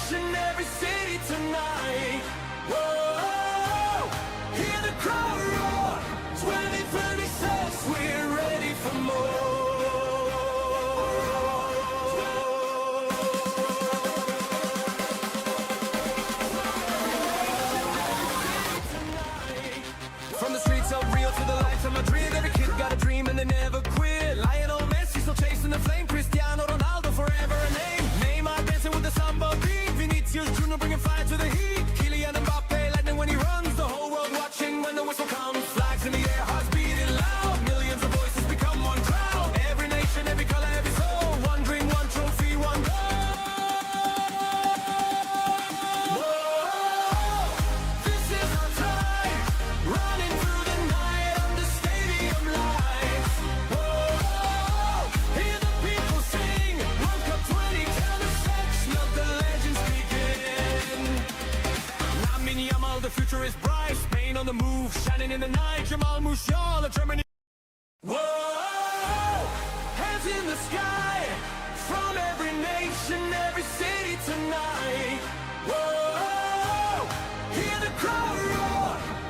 nation, every city tonight. Whoa, hear the crowd roar. 2026, we're ready for more. From the streets of Rio to the lights of Madrid, every kid got a dream and they never quit. Lionel Messi still chasing the flame, Cristiano Ronaldo forever a name. Neymar dancing with the samba beat, Vinicius Junior bringing fire to the heat. Kylian Mbappe lightning when he runs, the whole world watching when the whistle comes. Flags in the air, hearts beating loud, millions of voices become one crowd. Every nation, every color, every soul, one dream, one trophy, one goal. Whoa, this is our time, running through the night under stadium lights. Whoa, hear the people sing, World Cup 2026, let the legends begin. Lamine Yamal, the future is bright, Spain on the move, shining in the night. Jamal Musiala, Germany. Whoa, hands in the sky, from every nation, every city tonight. Whoa, hear the crowd roar.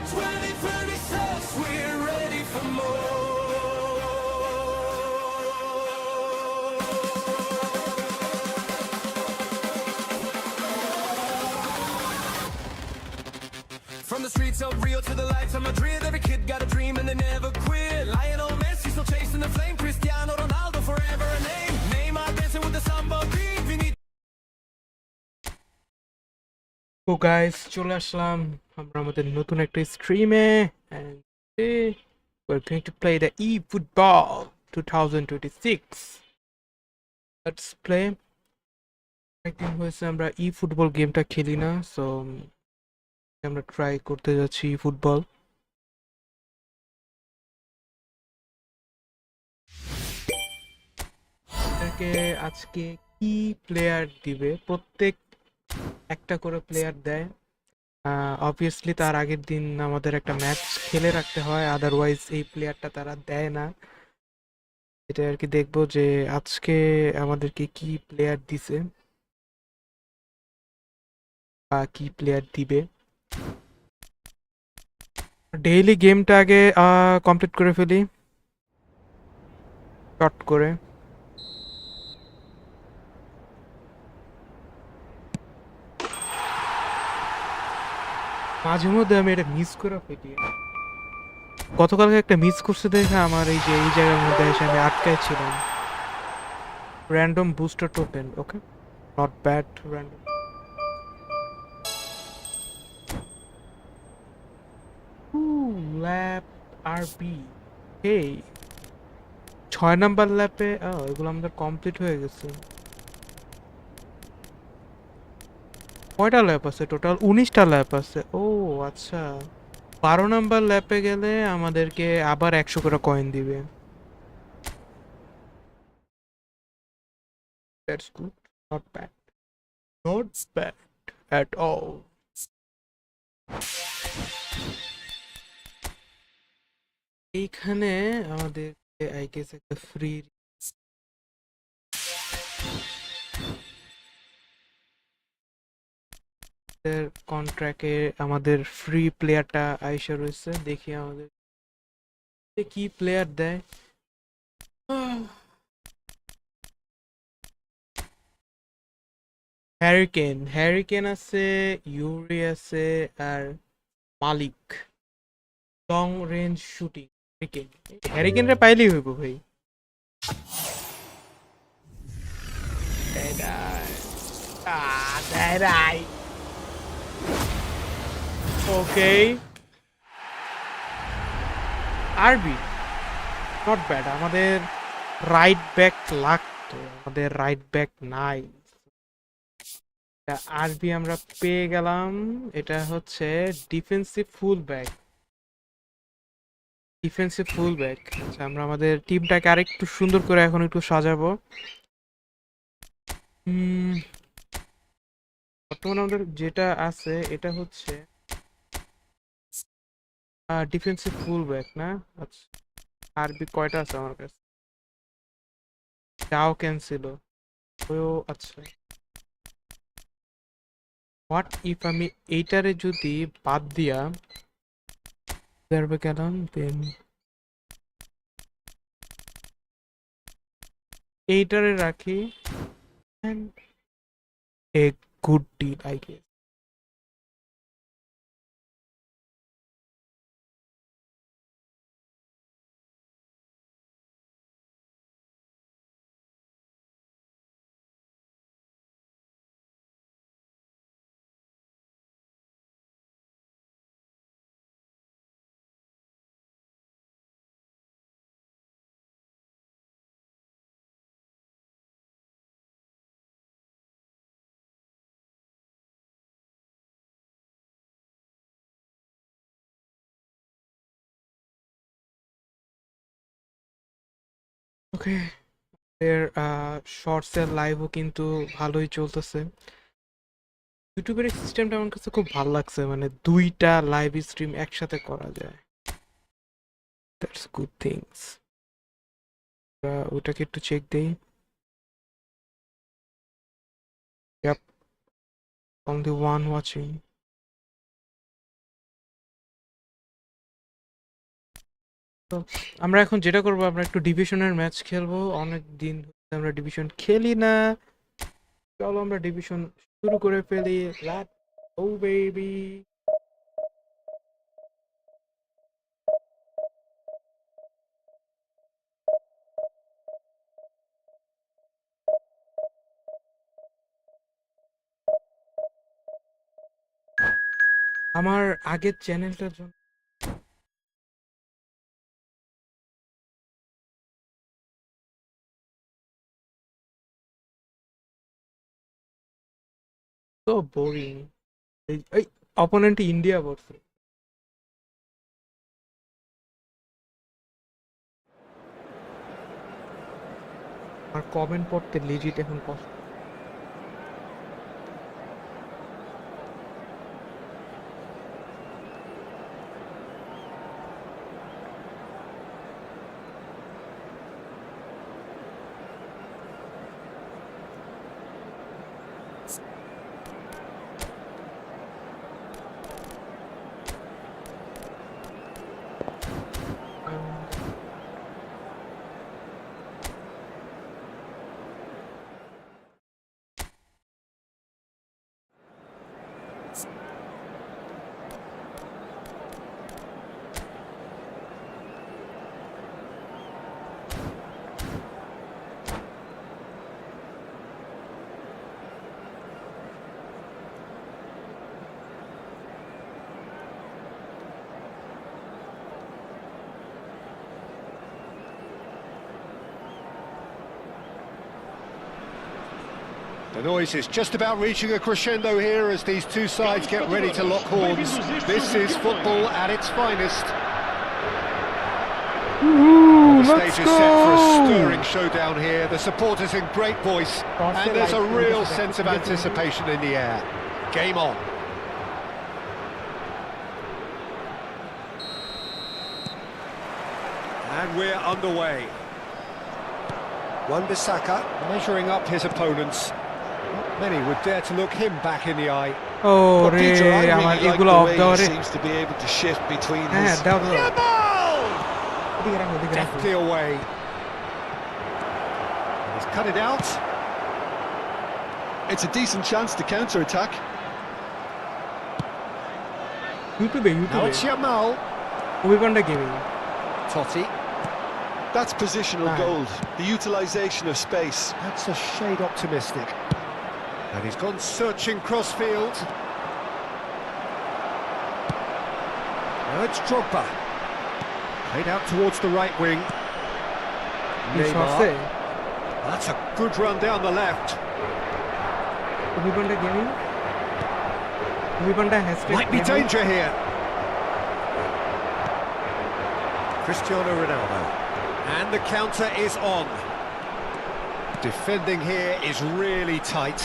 2026, we're ready for more. From the streets of Rio to the lights of Madrid, every kid got a dream and they never quit. Lionel Messi still chasing the flame, Cristiano Ronaldo forever a name. Neymar dancing with the samba beat, Vinicius. তো guys চলে আসলাম আমরা আমাদের নতুন একটা স্ট্রিমে and today we're going to play the eFootball 2026. Let's play. একদিন হয়েছে আমরা eFootball গেমটা খেলি না, সো আমরা ট্রাই করতে যাচ্ছি eFootball. এটাকে আজকে কি প্লেয়ার দিবে, প্রত্যেক একটা করে প্লেয়ার দেয়। অবভিয়াসলি তার আগের দিন আমাদের একটা ম্যাচ খেলে রাখতে হয়, আদারওয়াইজ এই প্লেয়ারটা তারা দেয় না। এটা আর কি দেখবো যে আজকে আমাদেরকে কি প্লেয়ার দিছে বা কি প্লেয়ার দিবে। ডেইলি গেমটা আগে কমপ্লিট করে ফেলি শর্ট করে। মাঝে মধ্যে আমি এটা মিস করে ফেলি। গতকালকে একটা মিস করছে দেখে আমার এই যে এই জায়গার মধ্যে এসে আমি আটকায় ছিলাম। Random booster token, okay, not bad. Random lap RB, এই 6 নাম্বার ল্যাপে এগুলো আমাদের কমপ্লিট হয়ে গেছে। কয়টা ল্যাপ আছে টোটাল? 19টা ল্যাপ আছে। ও আচ্ছা, 12 নাম্বার ল্যাপে গেলে আমাদেরকে আবার 100 করে কয়েন দিবে। That's good, not bad, not bad at all. এইখানে আমাদের আই গেস একটা ফ্রি কন্ট্রাক্টে আমাদের ফ্রি প্লেয়ারটা আইসা রয়েছে। দেখি আমাদের কি প্লেয়ার দেয়। হ্যারিকেন আছে, ইউরি আছে, আর মালিক লং রেঞ্জ শুটিং। হ্যারিকেনরে পাইলেই হইব ভাই। ওকে, আরবি নট ব্যাড। আমাদের রাইট ব্যাক লাগতো, আমাদের রাইট ব্যাক নাই। আরবি আমরা পেয়ে গেলাম। এটা হচ্ছে ডিফেন্সিভ ফুল ব্যাক। আচ্ছা, আমরা আমাদের টিমটাকে আরেকটু সুন্দর করে এখন একটু সাজাবো। বর্তমানে আমাদের যেটা আছে এটা হচ্ছে ডিফেন্সিভ ফুল ব্যাক না? আচ্ছা, আরবি কয়টা আছে আমার কাছে? যাও ক্যান্সেল। ও আচ্ছা, হোয়াট ইফ আমি এইটারে যদি বাদ দিয়া গেলাম দেন এইটারে রাখি and a good deal I guess. Okay, এর শর্টসের লাইভও কিন্তু ভালোই চলতেছে। ইউটিউবের এই সিস্টেমটা আমার কাছে খুব ভালো লাগছে, মানে দুইটা লাইভ স্ট্রিম একসাথে করা যায়। That's good things. ওটাকে একটু চেক দেই। Yep, only one watching. তো আমরা এখন যেটা করবো, আমরা একটু ডিভিশনের ম্যাচ খেলবো। অনেক দিন আমরা ডিভিশন খেলি না, চলো আমরা ডিভিশন শুরু করে ফেলি। ও বেবি, আমার আগের চ্যানেলটার জন্য তো বোরিং। এই অপোনেন্ট ইন্ডিয়া পড়ছে। আর কমেন্ট পড়তে লিজিট এখন কষ্ট। The noise is just about reaching a crescendo here as these two sides get ready to lock horns. This is football at its finest. The stage is set for a stirring showdown here. The supporters in great voice, and there's a real sense of anticipation in the air. Game on. And we're underway. Wan-Bissaka measuring up his opponents. Not many would dare to look him back in the eye. ও রে, আমার এগুলো of দাও রে। Seems to be able to shift between হ্যাঁ his দাও দাও। deftly away. He's cut it out. It's a decent chance to counter-attack. ইউটিউবে Now it's Yamal. Abhipanda gaming. Totti. That's positional gold, the utilisation of space. That's a shade optimistic. And he's gone searching cross-field. Now it's Drogba. Played out towards the right wing. Neymar. That's a good run down the left. Abhipanda gaming, Abhipanda hashtag Might be danger here. Cristiano Ronaldo. And the counter is on. Defending here is really tight.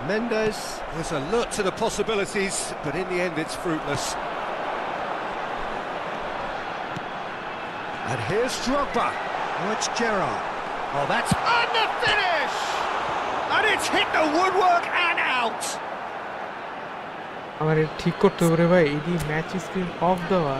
Mendes was alert to the possibilities, but in the end it's fruitless. And here's Drogba. Oh, it's Gerrard. Oh, that's on the finish! And it's hit the woodwork and out! আমার এটা ঠিক করতে হবে রে ভাই, এটি match screen off দেওয়া।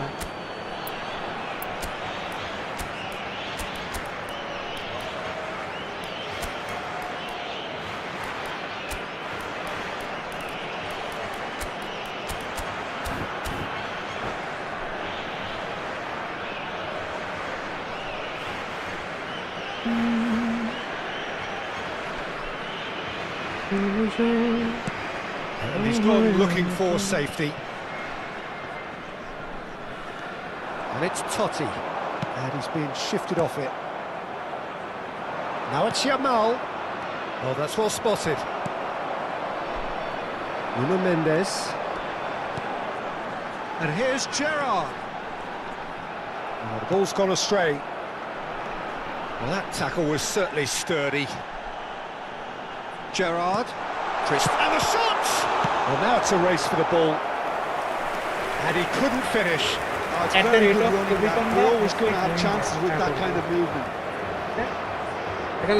And he's gone looking for safety. And it's Totti. And he's being shifted off it. Now it's Yamal. Oh, that's well spotted. Nuno Mendes. And here's Gerrard. Oh, the ball's gone astray. Well, that tackle was certainly sturdy. Gerrard. And the shot! Well, now it's a race for the ball. And he couldn't finish. Oh, it's very good running that. We're always going to have chances with that kind of movement.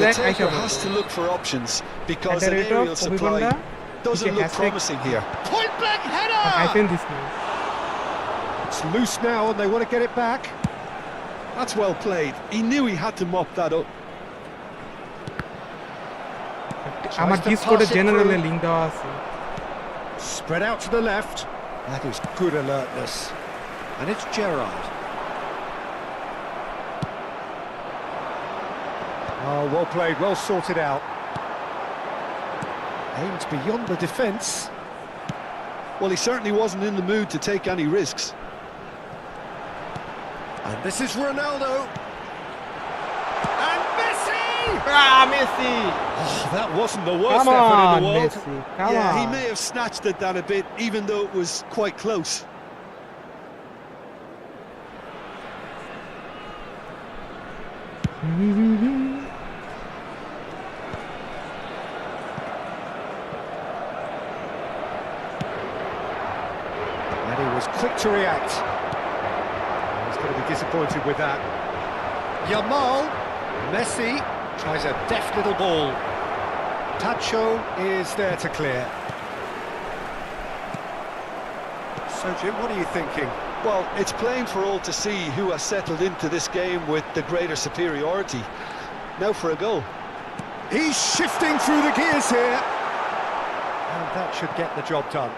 The taker has to look for options because an aerial supply doesn't look promising here. Point blank header! It's loose now and they want to get it back. That's well played. He knew he had to mop that up. আমার ডিসকর্ডে জেনারেলে link দেওয়া আছে। Spread out to the left. That is good alertness. And it's Gerrard. Oh, well played, well sorted out. Aimed beyond the defence. Well, he certainly wasn't in the mood to take any risks. And this is Ronaldo. And Messi! Messi! Oh, that wasn't the worst effort in the world. Messi, He may have snatched it down a bit, even though it was quite close. And he was quick to react. He's going to be disappointed with that. Yamal, Messi tries a deft little ball. Tacho is there to clear. So Jim, what are you thinking? Well, it's plain for all to see who has settled into this game with the greater superiority. Now for a goal. He's shifting through the gears here. And that should get the job done.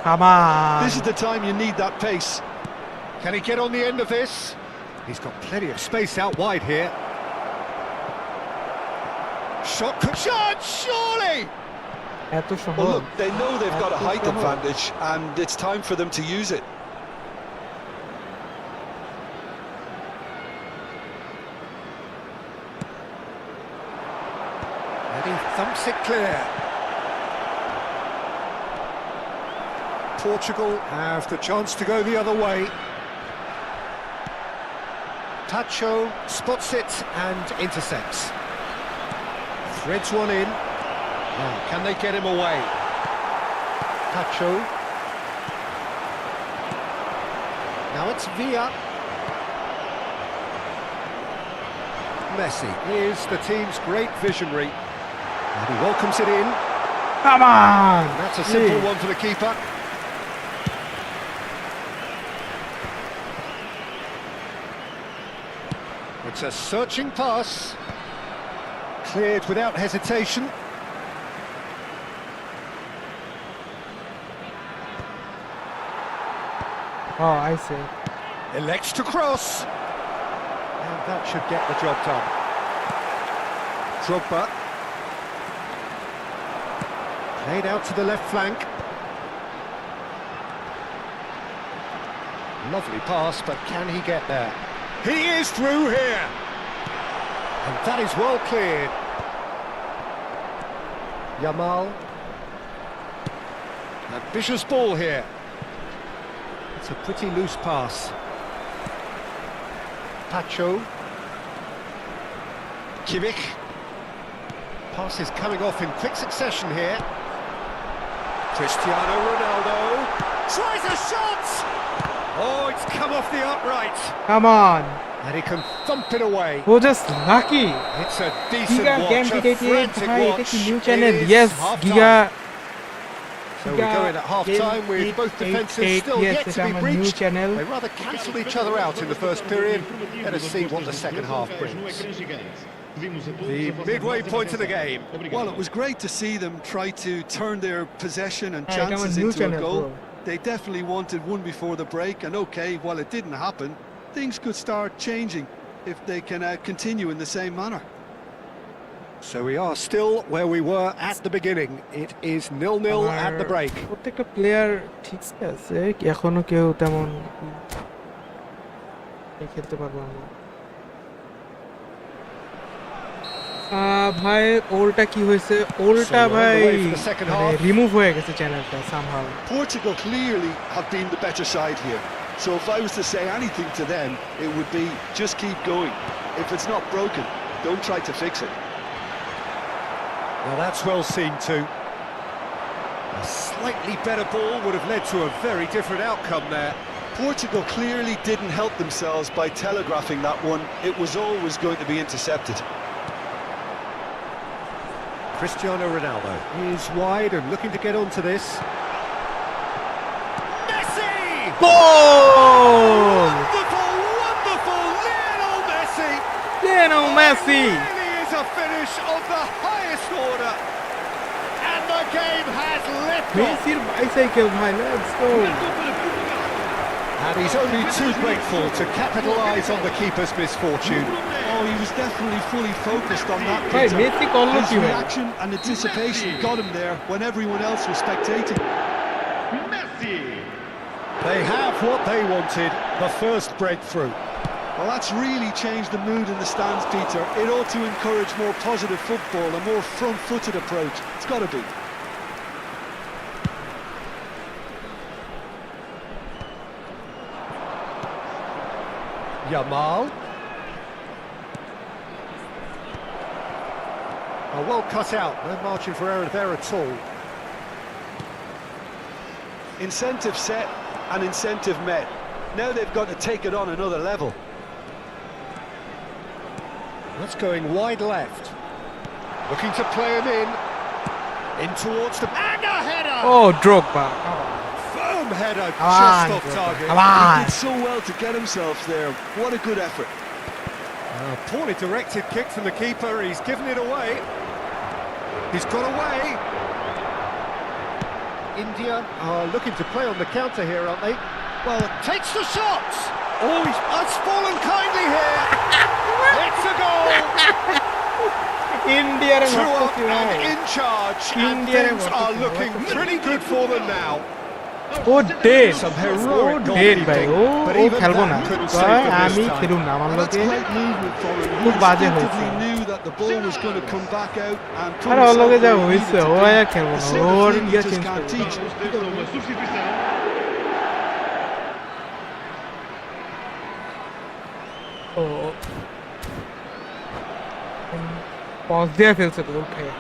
Come on! This is the time you need that pace. Can he get on the end of this? He's got plenty of space out wide here. Shot could shot, surely! Well, look, they know they've got a height advantage, and it's time for them to use it. And he thumps it clear. Portugal have the chance to go the other way. Tacho spots it and intercepts. Threads one in. Oh, can they get him away? Tacho. Now it's Villa. Messi is the team's great visionary. And he welcomes it in. Come on! And that's a simple one for the keeper. It's a searching pass. Cleared without hesitation. Oh, I see. Elects to cross. And that should get the job done. Drogba. Played out to the left flank. Lovely pass, but can he get there? He is through here. And that is well cleared. Yamal. Ambitious ball here. It's a pretty loose pass. Tacho. Kimmich. Pass is coming off in quick succession here. Cristiano Ronaldo tries a shot! Oh, it's come off the upright. Come on! And he can thump it away. Oh, just lucky! It's a decent Giga watch, game a দিতে frantic ভাই এটা watch. কি new channel? It is Yes, half-time. Giga So we go in at half-time with both defences still yet to be breached. They rather cancelled each other out in the first period. Let us see what the second half brings. The midway point of the game. Well, it was great to see them try to turn their possession and chances into a goal. They definitely wanted one before the break, and okay, while it didn't happen, things could start changing if they can continue in the same manner. So we are still where we were at the beginning. It is 0-0 at the break. প্রত্যেকটা player ঠিক আছে, এখনো কেউ তেমন খেলতে পারবো না। ভাই ওলটা কি হয়েছে? ওলটা ভাই রিমুভ হয়ে গেছে চ্যানেলটা somehow. Portugal clearly have been the better side here. So if I was to say anything to them, it would be just keep going. If it's not broken, don't try to fix it. Well, that's well seen too. A slightly better ball would have led to a very different outcome there. Portugal clearly didn't help themselves by telegraphing that one. It was always going to be intercepted. Cristiano Ronaldo is wide and looking to get onto this. Messi! Goal! Wonderful, wonderful Lionel Messi! Lionel Messi! It really is a finish of the highest order. And the game has lifted off. Messi's bicycle, ভাই, let's go! And he's only too grateful to capitalise on the keeper's misfortune. Oh, he was definitely fully focused on that. Hey, Peter. Messi করলো His কি ভাই? reaction and anticipation got him there when everyone else was spectating. They have what they wanted, the first breakthrough. Well, that's really changed the mood in the stands, Peter. It ought to encourage more positive football, a more front-footed approach. It's got to be. Yamal. Oh, well cut out. No margin for error there at all. Incentive set and incentive met. Now they've got to take it on another level. That's going wide left. Looking to play him in towards the... And a header! Oh, Drogba. Firm header, Come just on, off target. Come He on. did so well to get himself there. What a good effort. Poorly directed kick from the keeper. He's given it away. He's got away. India are looking to play on the counter here, aren't they? Well, takes the shot. Oh, he's fallen kindly here. It's a goal. India Two up and in charge. And things are looking pretty good for them now. ও dead Some ও heroic dead ভাই goalkeeping, ও but ও even খেলবো না that couldn't ভাই, save them আমি this time. খেলুম না আমার That's লোকে great movement for him. He খুব বাজে হয়েছে instinctively knew that the ball was going to come back out and put আরে ওর himself লোকে যা where he হয়েছে needed to ও be. আর খেলবো A না simple ওর thing you yeah just change can't teach. ও পজ দিয়ে ফেলছে গোল খেয়ে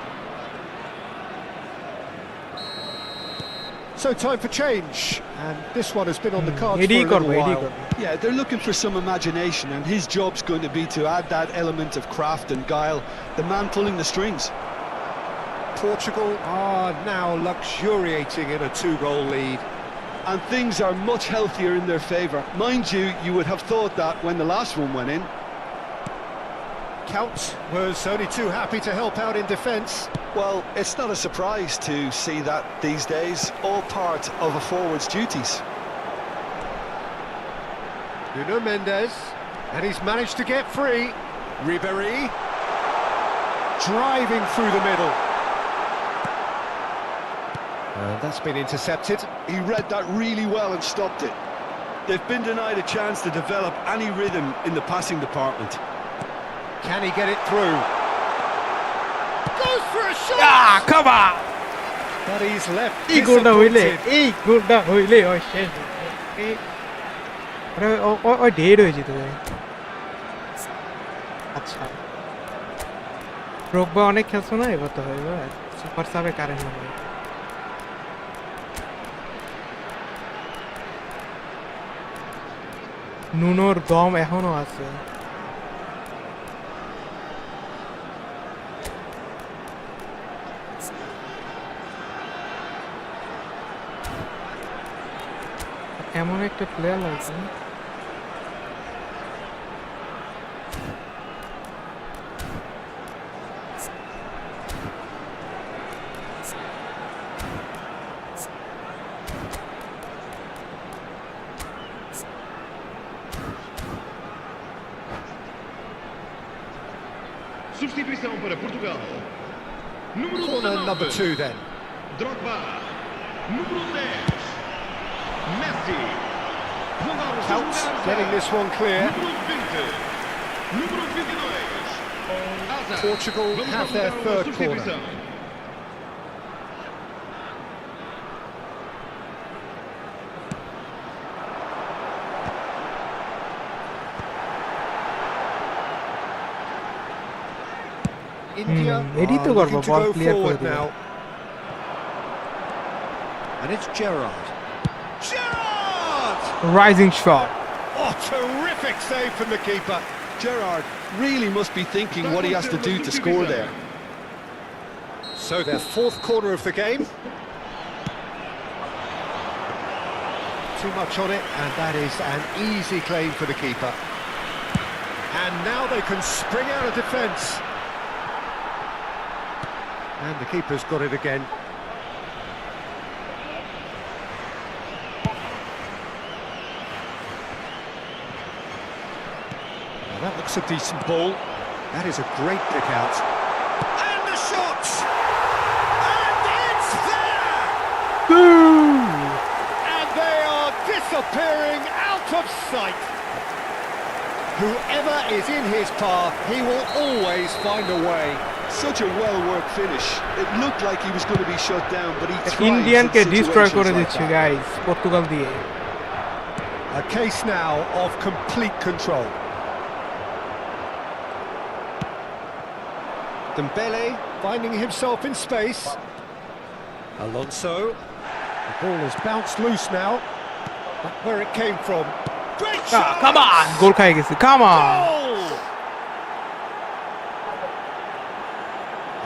So time for change, and this one has been on the cards for a eddy little করবো এডি while. করবো Yeah, they're looking for some imagination, and his job's going to be to add that element of craft and guile, the man pulling the strings. Portugal are now luxuriating in a 2-goal lead. And things are much healthier in their favour. Mind you, you would have thought that when the last one went in. Count was only too happy to help out in defence. Well, it's not a surprise to see that these days, all part of a forward's duties. Nuno Mendes, and he's managed to get free. Ribéry, driving through the middle. And that's been intercepted. He read that really well and stopped it. They've been denied a chance to develop any rhythm in the passing department. Can he get it through? Goes for a shot! Ah, come on! But he's left এই গোলটা হইলে disappointed. এই গোলটা হইলে ও শেষ আরে ও dead হয়ে যেত ভাই আচ্ছা ড্রগবা অনেক খেলছো না এবার তো হইবে সুপার সাবে কারেন্ট হবে নুনোর দম এখনো আছে এমন একটা প্লেয়ার লাগছে Substituição para Portugal. Número Corner number 2 then. Drogba. Número 10. Messi. Counts getting this one clear. Número 20. Número 22. Hazard. Portugal have their third corner. India edito are korbo looking to ball go clear forward kore now. And it's Gerrard. Gerrard! rising shot Oh, terrific save from the keeper. Gerrard really must be thinking what he has to do to score there. So their fourth corner of the game. Too much on it, and that is an easy claim for the keeper. And now they can spring out of defence. And the keeper's got it again. Well, that looks a decent ball. That is a great pick out. And the shot! And it's there! Boom! And they are disappearing out of sight. Whoever is in his path, he will always find a way. Such a well-worked finish. It looked like he was going to be shut down, but he thrives Indian K in destroy situations করে like দিচ্ছে that. Guys Portugal দিয়ে A case now of complete control. Dembele finding himself in space. Alonso. The ball has bounced loose now. But where it came from. Great shot! come on গোল খাই গেছে come on Goal!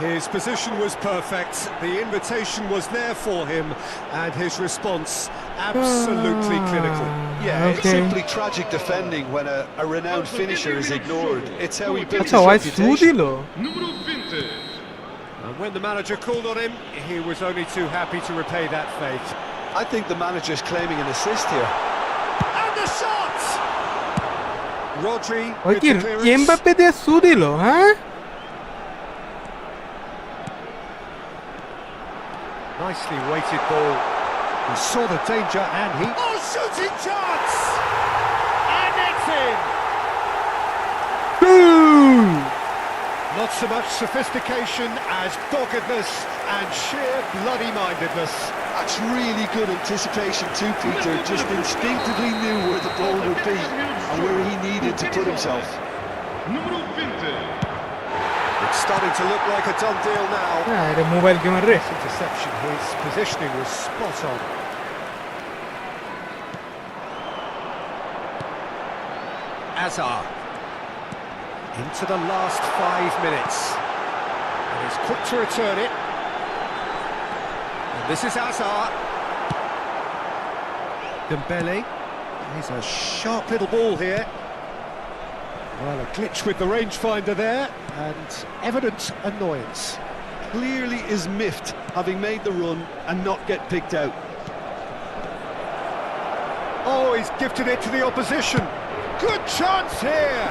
His position was perfect, the invitation was there for him, and his response absolutely clinical. Yeah, it's Okay. simply tragic defending when a renowned finisher is ignored. It's how he built আচ্ছা his Y সু reputation. দিল Número 20. And when the manager called on him, he was only too happy to repay that fate. I think the manager's claiming an assist here. And the shot! Rodri ওই with কি the clearance. Mbappe দিয়ে সু দিল হ্যাঁ Nicely weighted ball. He saw the danger and he... Oh, shooting chance! And it's in! Boom! Not so much sophistication as doggedness and sheer bloody-mindedness. That's really good anticipation too, Peter. Just instinctively knew where the ball would be and where he needed to put himself. Número 20. It's starting to look like a done deal now. হ্যাঁ এটা mobile গেমের রে Interception, his positioning was spot on. Hazard. Into the last 5 minutes. And he's quick to return it. And this is Hazard. Dembele. He's a sharp little ball here. Well, a glitch with the rangefinder there, and evident annoyance. Clearly is miffed, having made the run and not get picked out. Oh, he's gifted it to the opposition. Good chance here.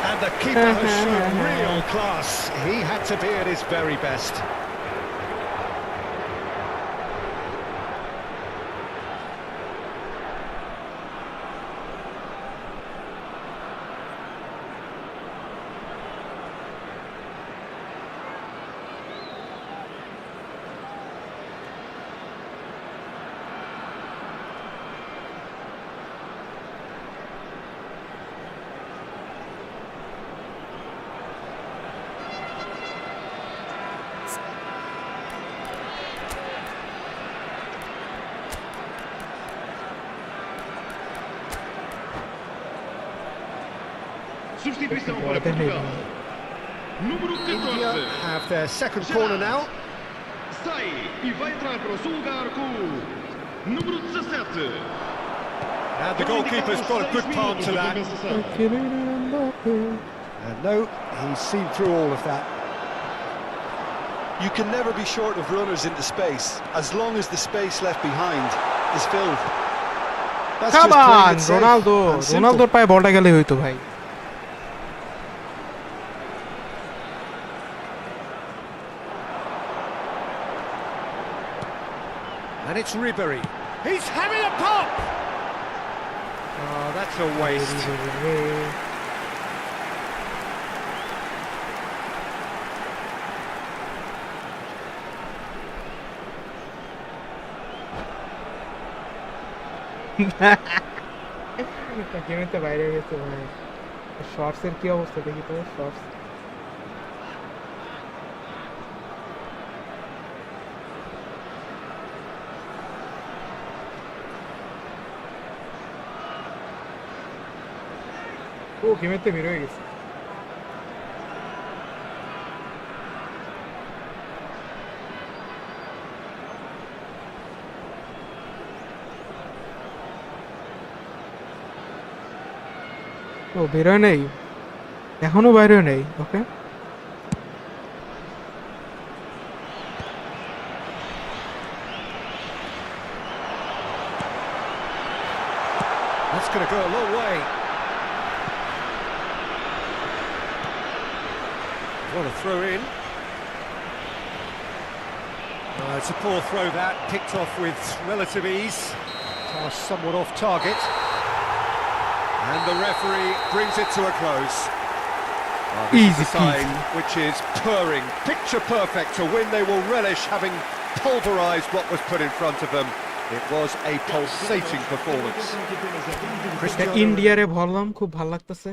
And the keeper has shown real class. He had to be at his very best. Substituição para Portugal. Número India 14. have their second corner now. Sai e vai entrar para o seu lugar com Número 17. And the goalkeeper's got a good palm to that. And no, he's seen through all of that. You can never be short of runners into space, as long as the space left behind is filled. That's Come just playing on, it safe Ronaldo. and simple. Ronaldoর পায়ে বলটা গেলে হইতো ভাই। And it's Ribery. He's having a pop! Oh, that's a waste. গেমের তো বাইরে গেছে ভাই। শর্টসের কি অবস্থা দেখি তো শর্টস। ও গেমের তো বের হয়ে গেছে। ও বেরোয় নেই এখনো বাইরে নেই ওকে That's going to go a long way. What a throw in. It's a poor throw that, picked off with relative ease. Toss somewhat off target. And the referee brings it to a close. This Easy is a side peasy. which is purring, picture perfect to win. They will relish having pulverised what was put in front of them. It was a pulsating performance. ইন্ডিয়ারে ভরলাম খুব ভালো লাগতেছে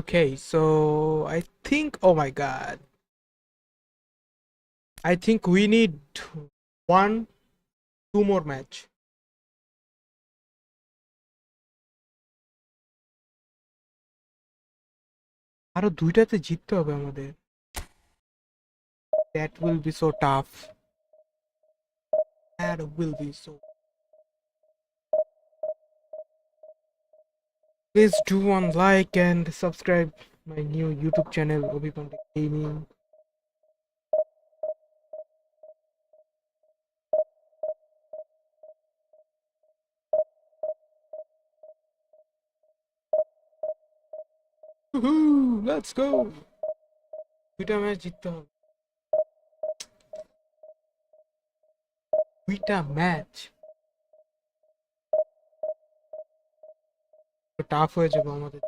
Okay, so I think, oh my god, I think we need two more match. আরো দুইটাতে জিততে হবে আমাদের That will be so tough. That will be so. Please do one like and subscribe my new YouTube channel Ovipanda Gaming. Woohoo! Let's go. দুইটা match জিততে হবে দুইটা match tough হয়ে যাবে আমাদের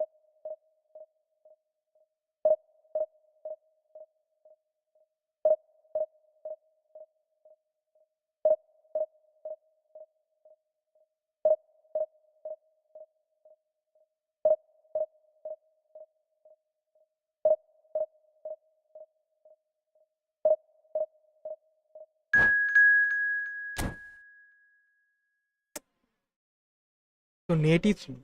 তো নেটই ছিল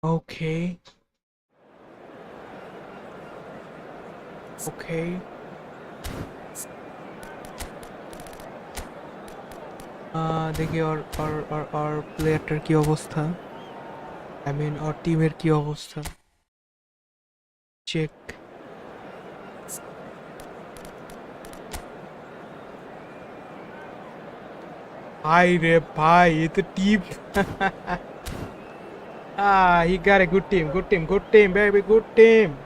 Okay. Okay. দেখি আর প্লেয়ারটার কি অবস্থা I mean আর টিমের কি অবস্থা চেক ভাই রে ভাই এ তো team he got a good team, baby, good team.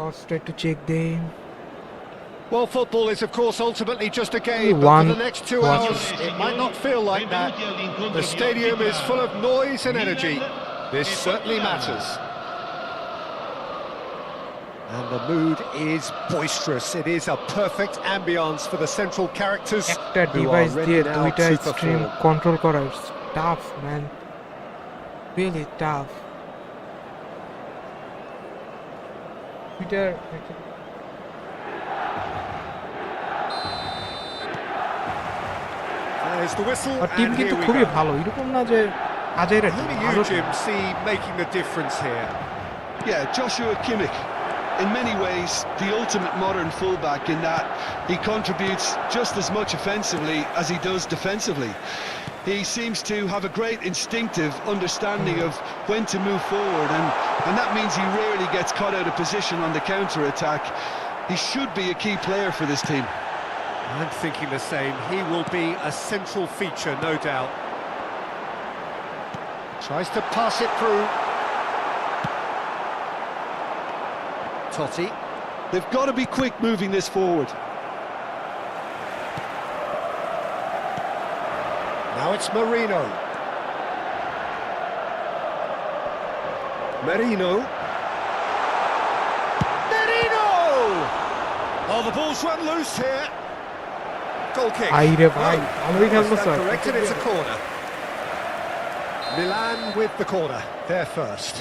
Straight to check them. Well, football is, of course, ultimately just a game, Only but one- for the next 2 one- hours, it might not feel like that. The stadium is full of noise and energy. This certainly matters. And the mood is boisterous. It is a perfect ambience for the central characters একটা who are device ready দিয়ে now দুইটা to stream perform. Control করা tough man, really tough. Twitter There's the whistle, আর team and কিন্তু here we খুবই go. ভালো, এরকম না যে আজের Who do you, Jim, see making the difference here? Yeah, Joshua Kimmich. In many ways, the ultimate modern fullback in that he contributes just as much offensively as he does defensively. He seems to have a great instinctive understanding of when to move forward, and that means he rarely gets caught out of position on the counter-attack. He should be a key player for this team. I'm thinking the same. He will be a central feature, no doubt. Tries to pass it through. Totti. They've got to be quick moving this forward. Now it's Marino. Marino. Marino! Oh, the ball's run loose here. Goal kick. আইরে ভাই, ভালোই খেলবো Stand sir. corrected, it's a corner. Milan with the corner, there first.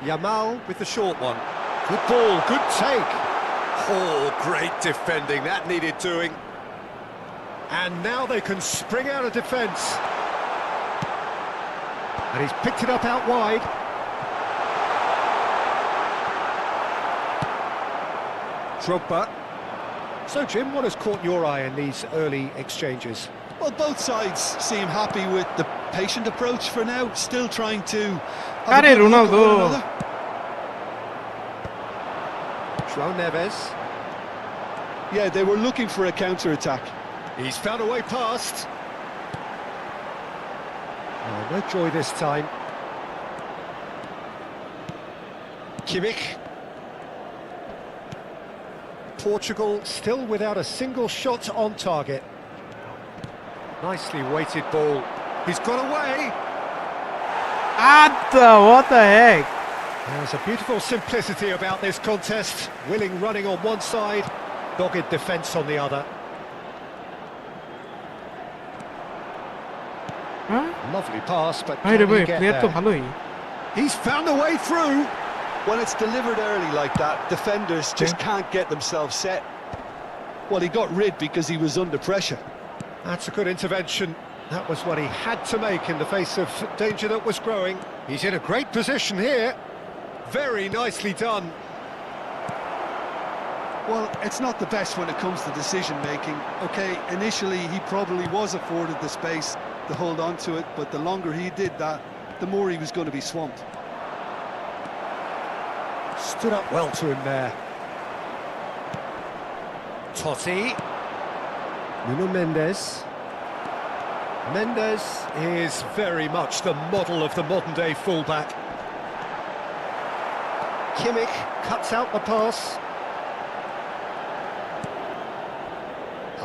Yamal with the short one. Good ball, good take. Oh, great defending, that needed doing. And now they can spring out of defence. And he's picked it up out wide. Drogba. So, Jim, what has caught your eye in these early exchanges? Well, both sides seem happy with the patient approach for now, still trying to have a আরে good look at Ronaldo, one another. João Neves. Yeah, they were looking for a counter-attack. He's found a way past. Oh, no joy this time. Kimmich. Portugal still without a single shot on target. Nicely weighted ball. He's got away. what the heck? There's a beautiful simplicity about this contest. Willing running on one side, dogged defence on the other. হ্যাঁ Lovely pass, but আরে can ভাই, he get player তো there? ভালোই। He's found a way through. When it's delivered early like that, defenders just can't get themselves set. Well, he got rid because he was under pressure. That's a good intervention. That was what he had to make in the face of danger that was growing. He's in a great position here. Very nicely done. Well, it's not the best when it comes to decision-making. OK, initially he probably was afforded the space to hold on to it, but the longer he did that, the more he was going to be swamped. Stood up well to him there. Totti. Nuno Mendes. Mendes is very much the model of the modern-day fullback. Kimmich cuts out the pass.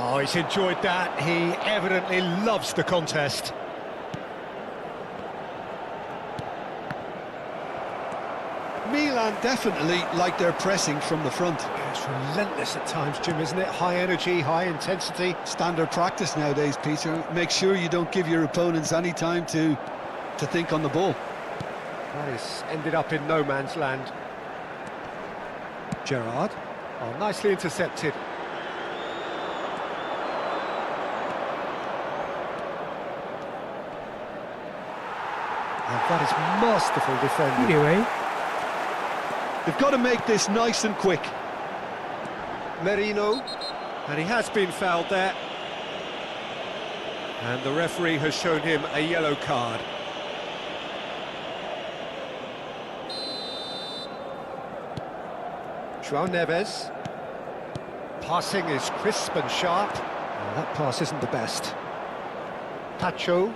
Oh, he's enjoyed that. He evidently loves the contest. Milan definitely like their pressing from the front. It's relentless at times, Jim, isn't it? High energy, high intensity. Standard practice nowadays, Peter. Make sure you don't give your opponents any time to think on the ball. That is ended up in no man's land. Gerrard. Oh, nicely intercepted. And that is masterful defending. কি রে ভাই? They've got to make this nice and quick. Merino. And he has been fouled there. And the referee has shown him a yellow card. João Neves. Passing is crisp and sharp. Oh, that pass isn't the best. Pacho.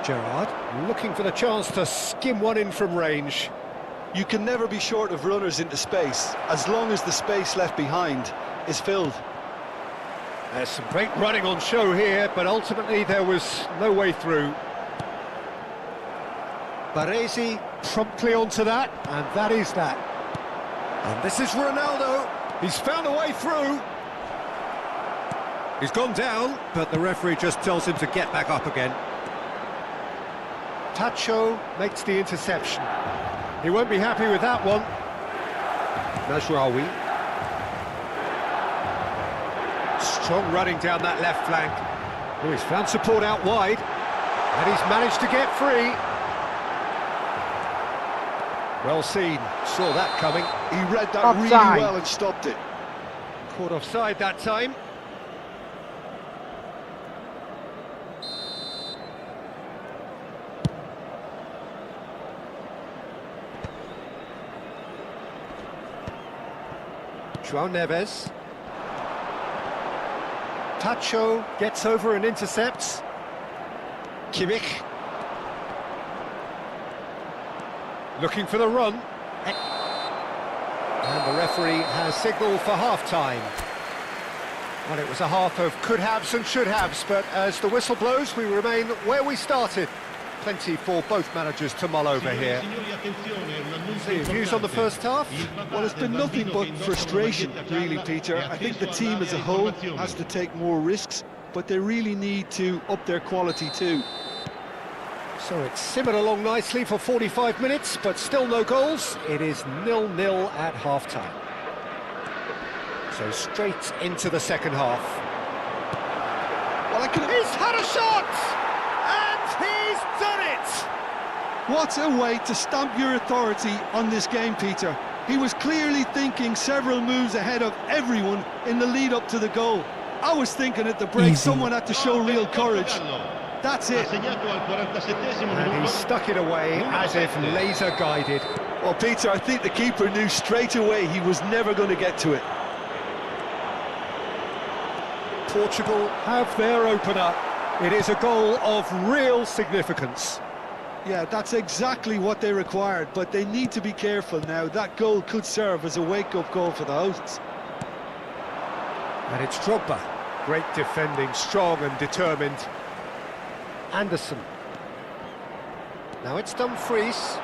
Gerrard looking for the chance to skim one in from range. You can never be short of runners into space, as long as the space left behind is filled. There's some great running on show here, but ultimately there was no way through. Baresi promptly onto that, and that is that. And this is Ronaldo. He's found a way through. He's gone down, but the referee just tells him to get back up again. Tacho makes the interception. He won't be happy with that one. Najraoui. Strong running down that left flank. Oh, he's found support out wide, and he's managed to get free. Well seen, saw that coming. He read that really Offside. well and stopped it. Caught offside that time. João Neves. Tacho gets over and intercepts. Kimmich. Looking for the run. And the referee has signalled for half-time. Well, it was a half of could-haves and should-haves, but as the whistle blows, we remain where we started. Plenty for both managers to mull over here. So your views on the first half? Well, it's been nothing but frustration, really, Peter. I think the team as a whole has to take more risks, but they really need to up their quality too. So it's simmered along nicely for 45 minutes, but still no goals. It is 0-0 at half-time. So straight into the second half. Well, He's had a shot! And he's done it! What a way to stamp your authority on this game, Peter. He was clearly thinking several moves ahead of everyone in the lead up to the goal. I was thinking at the break someone had to show real courage. That's it. And he stuck it away as if laser guided. Well, Peter, I think the keeper knew straight away he was never going to get to it. Portugal have their opener. It is a goal of real significance. Yeah, that's exactly what they required, but they need to be careful now. That goal could serve as a wake-up call for the hosts. And it's Drogba. Great defending, strong and determined. Anderson. Now it's Dumfries.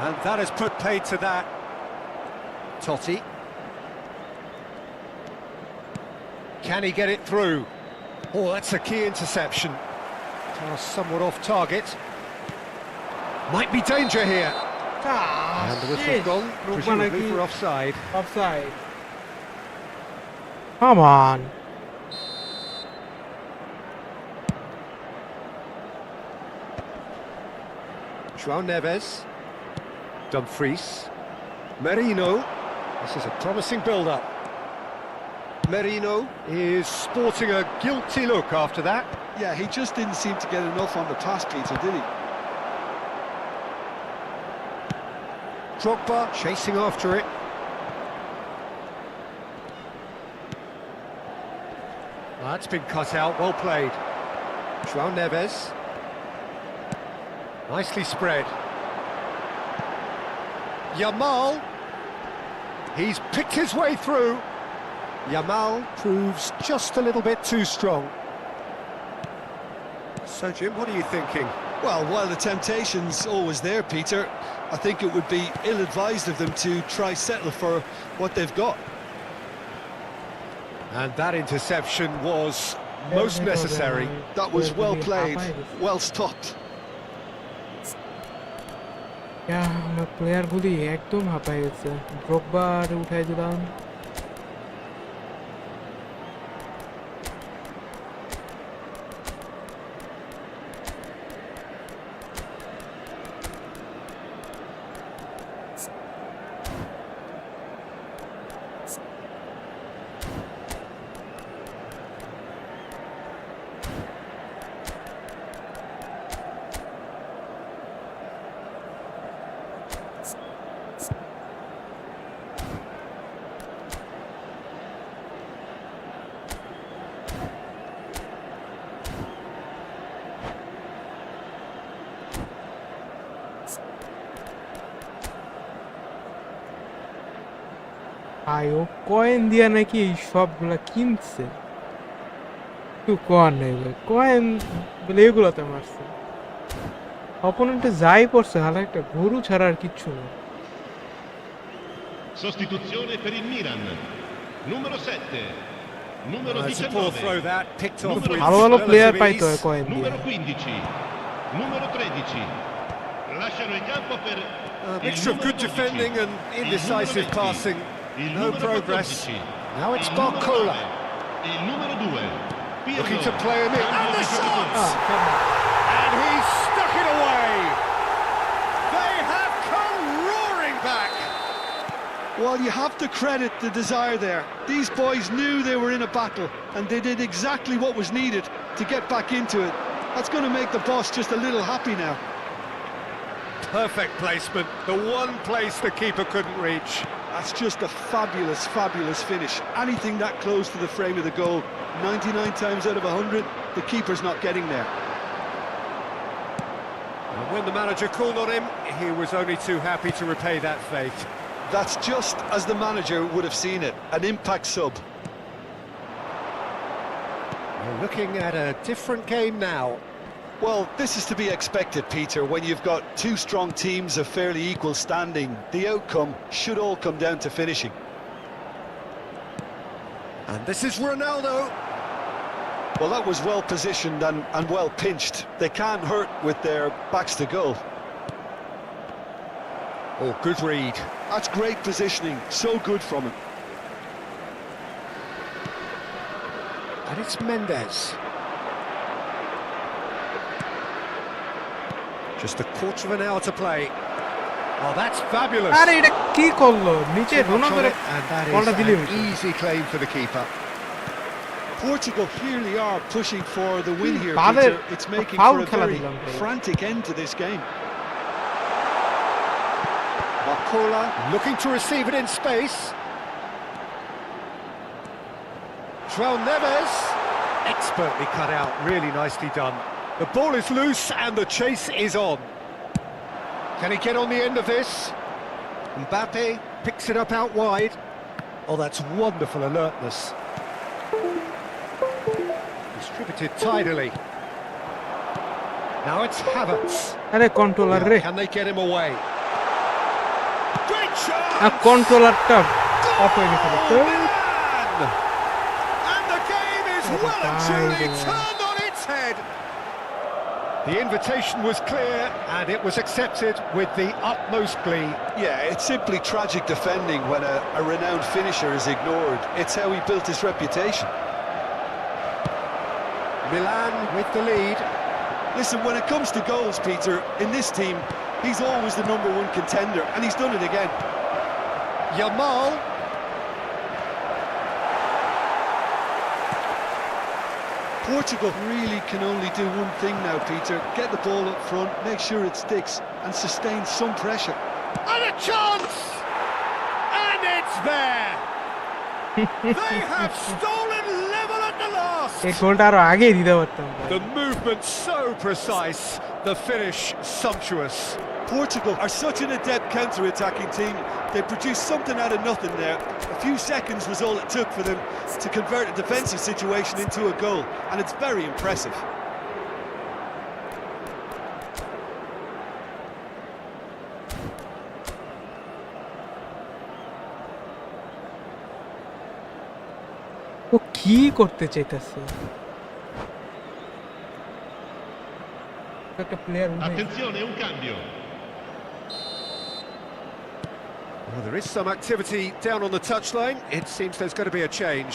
And that has put paid to that. Totti. Can he get it through? Oh, that's a key interception. Somewhat off target. Might be danger here. And the whistle's gone, presumably for offside. Offside. Come on. João Neves. Dumfries. Merino. This is a promising build-up. Merino is sporting a guilty look after that. Yeah, he just didn't seem to get enough on the pass, Peter, did he? Drogba chasing after it. That's been cut out, well played. João Neves. Nicely spread. Yamal. He's picked his way through. Yamal proves just a little bit too strong. So, Jim, what are you thinking? Well, while the temptation's always there, Peter, I think it would be ill-advised of them to try settle for what they've got. And that interception was most necessary. That was well played, well stopped. Player গুলি একদম হাঁপায় গেছে ড্রগবা উঠাই দিলাম ভাই ও coin দিয়া নাকি এই সবগুলা কিনছে তুই কর নেই ভাই কয়েন বলে এগুলাতে মারছে অপোনেন্টে যাই পড়ছে হালা একটা গরু ছাড়া আর কিচ্ছু না Sostituzione per il Milan. Numero 7. Numero It's a poor 19. throw that, picked off with ভালো ভালো প্লেয়ার relative পাইতো ease. কয়েন দিয়ে Numero 15. Numero 13. Lasciano il campo per A il mixture of numero good 12. defending and Il indecisive numero 20. passing. Il No numero progress. 14. Now it's Il numero Barcola. 9. Il numero 2. Pirlo. Looking to play him in. Cambio And the di shot! giocatori. And he stuck it away. They have come roaring back. Well, you have to credit the desire there. These boys knew they were in a battle, and they did exactly what was needed to get back into it. That's going to make the boss just a little happy now. Perfect placement. The one place the keeper couldn't reach. That's just a fabulous, fabulous finish. Anything that close to the frame of the goal, 99 times out of 100, the keeper's not getting there. And when the manager called on him, he was only too happy to repay that faith. That's just as the manager would have seen it, an impact sub. We're looking at a different game now. Well, this is to be expected, Peter. When you've got two strong teams of fairly equal standing, the outcome should all come down to finishing. And this is Ronaldo. Well, that was well positioned and well pinched. They can't hurt with their backs to goal. Oh, good read. That's great positioning, so good from him. And it's Mendes. Just a quarter of an hour to play. Oh, that's fabulous. আরে এটা কি করলো নিচে Too much on রোনালদোর it, and that বলটা is দিলি an easy claim for the keeper. Portugal clearly are pushing for the win here, তাদের Peter. It's making foul for a খেলা very দিলাম ভাই। frantic end to this game. Barcola looking to receive it in space. João Neves, expertly cut out, really nicely done. The ball is loose and the chase is on. Can he get on the end of this? Mbappe picks it up out wide. Oh, that's wonderful alertness. Distributed tidily. Now it's Havertz. আরে controller রে Can they get him away? Great shot! আর কন্ট্রোলারটা off হয়ে গেছে তো And the game is well and truly turned on its head. The invitation was clear and it was accepted with the utmost glee. Yeah, it's simply tragic defending when a renowned finisher is ignored. It's how he built his reputation. Milan with the lead. Listen, when it comes to goals, Peter, in this team, he's always the #1 contender, and he's done it again. Yamal. Portugal really can only do one thing now, Peter. Get the ball up front, make sure it sticks, and sustain some pressure. And a chance! And it's there! They have stolen level at the last! এই গোলটা আরো আগেই দিতে পারতাম ভাই। The movement so precise, the finish sumptuous. Portugal are such an adept counter-attacking team. They produced something out of nothing there. A few seconds was all it took for them to convert a defensive situation into a goal, and it's very impressive. ও কি করতে চাইতেছে একটা player Attenzione, un cambio. Well, there is some activity down on the touchline. It seems there's going to be a change.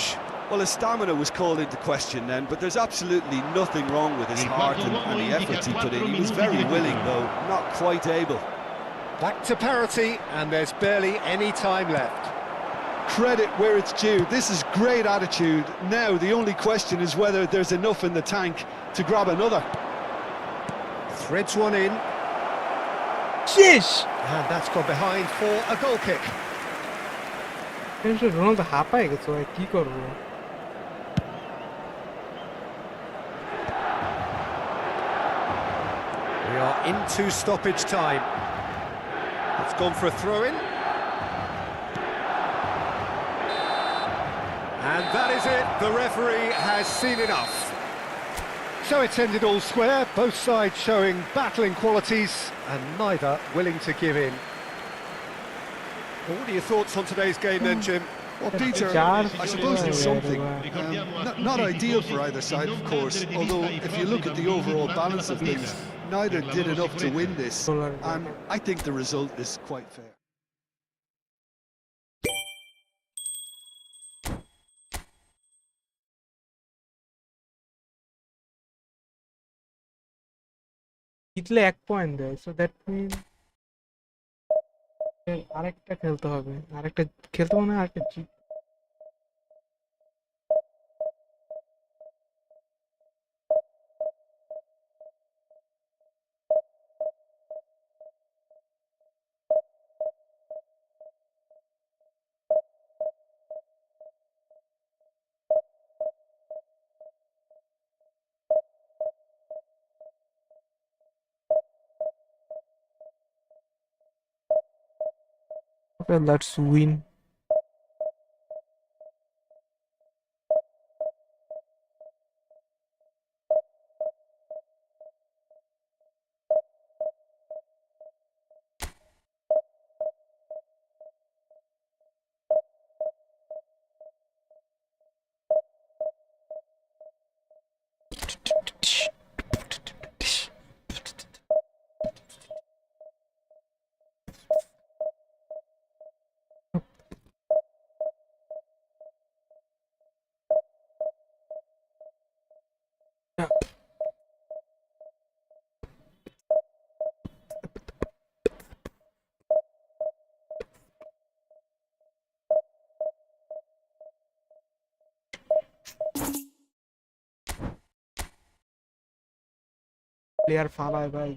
Well, his stamina was called into question then, but there's absolutely nothing wrong with his heart and the efforts he put in. He was very willing, though, not quite able. Back to parity, and there's barely any time left. Credit where it's due. This is great attitude. Now, the only question is whether there's enough in the tank to grab another. Threads one in, শেষ and that's gone behind for a goal kick. Ronaldo হাঁপায় গেছে ভাই কি করবো We are into stoppage time. It's gone for a throw-in. And that is it, the referee has seen enough. So it's ended all square, both sides showing battling qualities and neither willing to give in. Well, what are your thoughts on today's game then, Jim? Well, Peter, I suppose it's something. Not ideal for either side, of course, although if you look at the overall balance of things, neither did enough to win this, and I think the result is quite fair. জিতলে 1 point দেয়, so that mean আরেকটা খেলতে হবে, আরেকটা খেলতে মানে আরেকটা জিত। Okay, let's win. প্লেয়ার ফালায় ভাই।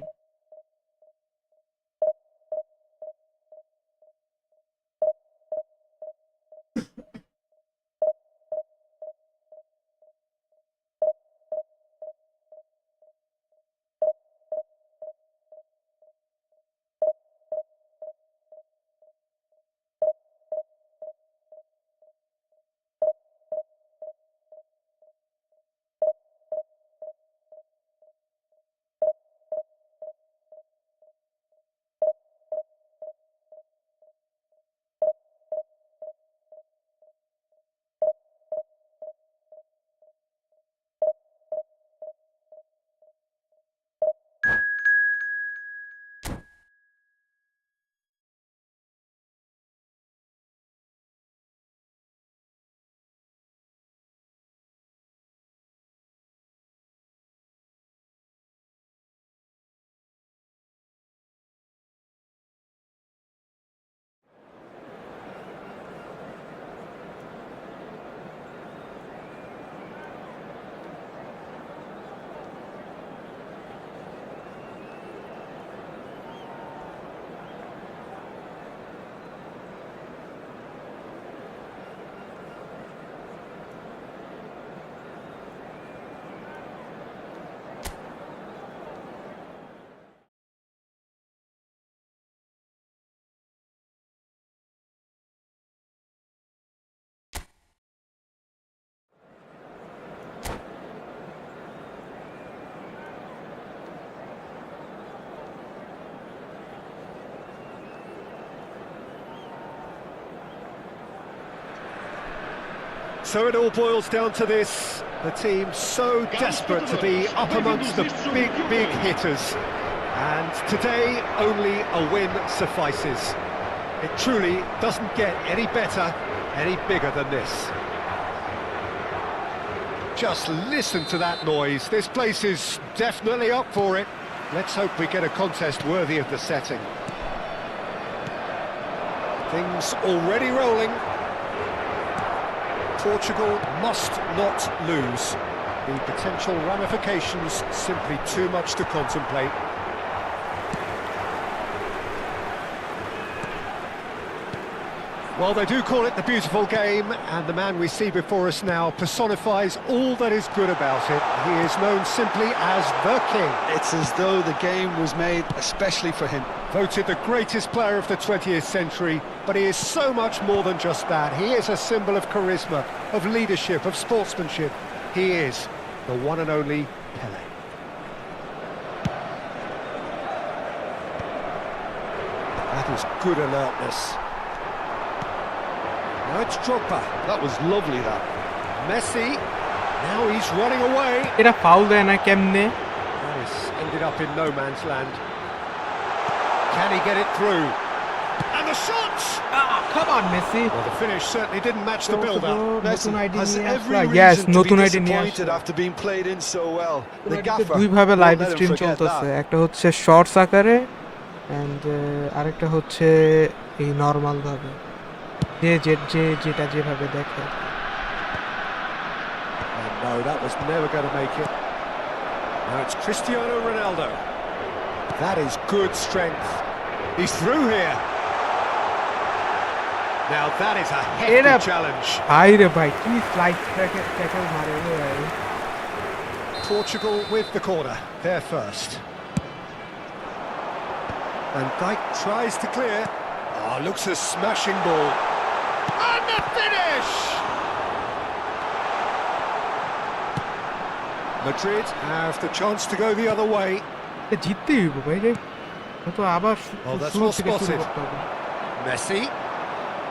So it all boils down to this, the team so desperate to be up amongst the big, big hitters. And today, only a win suffices. It truly doesn't get any better, any bigger than this. Just listen to that noise. This place is definitely up for it. Let's hope we get a contest worthy of the setting. Things already rolling. Portugal must not lose. The potential ramifications simply too much to contemplate. Well, they do call it the beautiful game, and the man we see before us now personifies all that is good about it. He is known simply as the King. It's as though the game was made especially for him. Voted the greatest player of the 20th century, but he is so much more than just that. He is a symbol of charisma, of leadership, of sportsmanship. He is the one and only Pele. That is good alertness. Now it's Drogba. That was lovely, that. Messi. Now he's running away. এটা foul দেয় না কেমনে? That is ended up in no man's land. Can he get it through? And the shots! Come on, Messi. Well, the finish certainly didn't match the build-up. নতুন ID Has নিয়ে every আসলা। Yes, reason to be নতুন ID নিয়ে disappointed আসলা। after being played in so well. The gaffer দুই ভাবে live won't let him stream forget চলতেছে, that. একটা হচ্ছে শর্টস আকারে এন্ড আরেকটা হচ্ছে এই নরমাল ভাবে, যেটা যেভাবে দেখে। And no, that was never going to make it. Now it's Cristiano Ronaldo. That is good strength. He's through here. Now that is a hefty challenge. ভাই রে ভাই, কি স্লাইড ট্যাকল মারে রে ভাই। Portugal with the corner, there first. And Dijk tries to clear. Oh, looks a smashing ball. And the finish! Madrid have the chance to go the other way. জিততেই হইব ভাই রে, তো আবার Oh, that's শুরু well থেকে শুরু spotted. করতে হবে। Messi.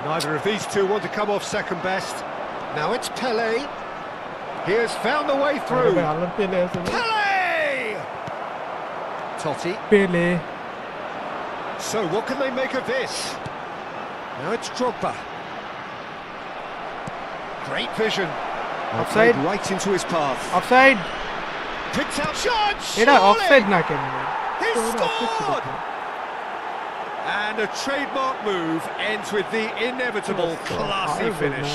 Neither of these two want to come off second best. Now it's Pele. He has found the way through. আল্লাহর পেলে আছে ভাই। Pele! Totti. পেলে So what can they make of this? Now it's Drogba. Great vision. Offside. Played right into his path. Offside. Picked out shots. এটা offside না কেন? He scored! And a trademark move ends with the inevitable classy finish.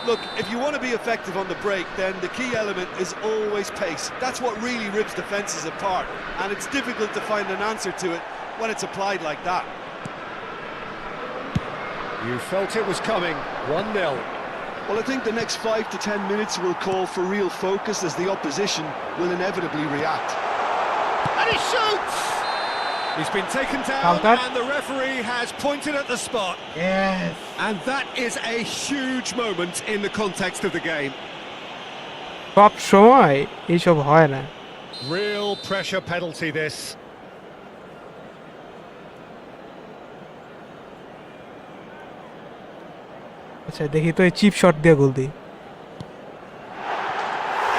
Look, if you want to be effective on the break, then the key element is always pace. That's what really rips defences apart, and it's difficult to find an answer to it when it's applied like that. You felt it was coming. 1-0. Well, I think the next 5 to 10 minutes will call for real focus as the opposition will inevitably react. And he shoots! He's been taken down, Counter. and the referee has pointed at the spot. Yes. And that is a huge moment in the context of the game. সব সময় এইসব হয় না। Real pressure penalty, this. আচ্ছা দেখি তো এই chip shot দিয়ে গোল দিই।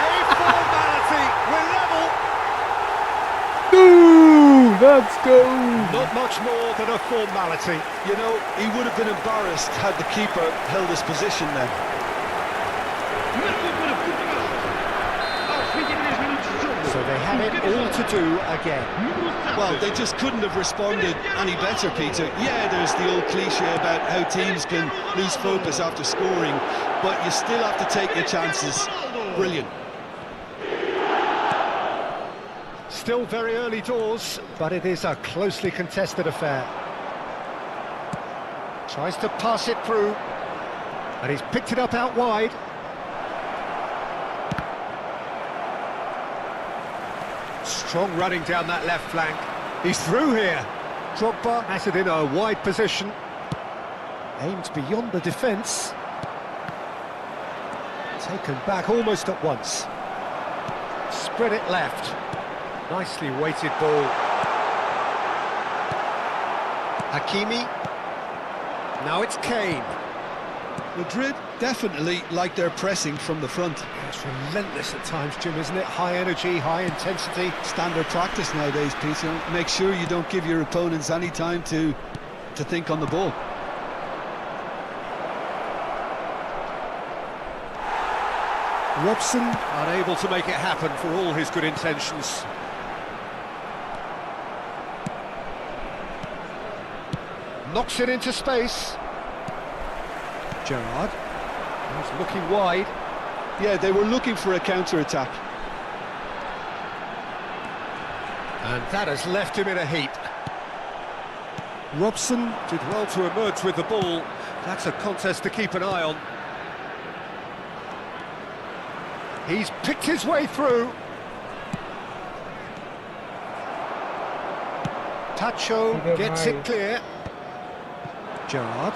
A formality. We're level. Let's go. Not much more than a formality. You know, he would have been embarrassed had the keeper held his position then. So they had it all to do again. Well, they just couldn't have responded any better, Peter. Yeah, there's the old cliche about how teams can lose focus after scoring, but you still have to take your chances. Brilliant. Still very early doors, but it is a closely contested affair. Tries to pass it through, and he's picked it up out wide. Strong running down that left flank. He's through here. Drogba has it in a wide position. Aimed beyond the defence. Taken back almost at once. Spread it left. Nicely weighted ball. Hakimi. Now it's Kane. Madrid definitely like their pressing from the front. It's relentless at times, Jim, isn't it? High energy, high intensity. Standard practice nowadays, Peter. Make sure you don't give your opponents any time to think on the ball. Robson unable to make it happen for all his good intentions. Knocks it into space. Gerrard. He's looking wide. Yeah, they were looking for a counter-attack. And that has left him in a heap. Robson did well to emerge with the ball, That's a contest to keep an eye on. He's picked his way through. Tacho gets it clear. Gerrard.